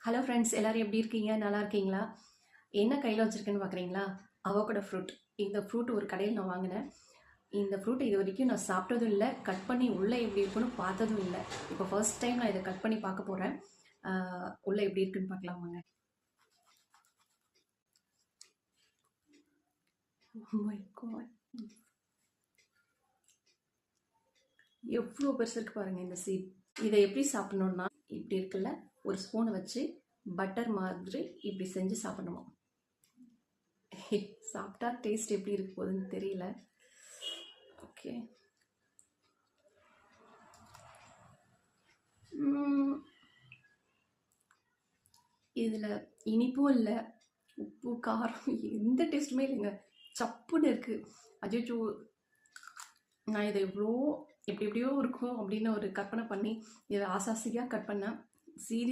Hello friends, எல்லாரும் எப்படி இருக்கீங்க? நல்லா இருக்கீங்களா? என்ன கையில் வச்சுருக்கேன்னு பார்க்குறீங்களா? Avocado fruit. இந்த ஃப்ரூட் ஒரு கடையில் நான் வாங்கினேன். இந்த ஃப்ரூட் இது வரைக்கும் நான் சாப்பிட்டதும் இல்லை, கட் பண்ணி உள்ளே எப்படி இருக்குன்னு பார்த்ததும் இல்லை. இப்போ ஃபர்ஸ்ட் டைம் நான் இதை கட் பண்ணி பார்க்க போகிறேன். உள்ளே எப்படி இருக்குன்னு பார்க்கலாம் வாங்க. Oh my God. எவ்வளோ பெருசு இருக்கு பாருங்க இந்த சீட். இதை எப்படி சாப்பிடணும்னா, இப்படி இருக்குல்ல, ஒரு ஸ்பூனை வச்சு பட்டர் மாதிரி இப்படி செஞ்சு சாப்பிடணுமா. சாப்பிட்டா டேஸ்ட் எப்படி இருக்கு போகுதுன்னு தெரியல. ஓகே, இதில் இனிப்பும் இல்லை, உப்பு காரம் எந்த டேஸ்ட்டுமே இல்லைங்க. சப்புன்னு இருக்குது. அஜிச்சோ, நான் இதை எப்படி எப்படியோ இருக்கும் அப்படின்னு ஒரு கற்பனை பண்ணி இதை ஆசாசியாக கட் பண்ணேன்.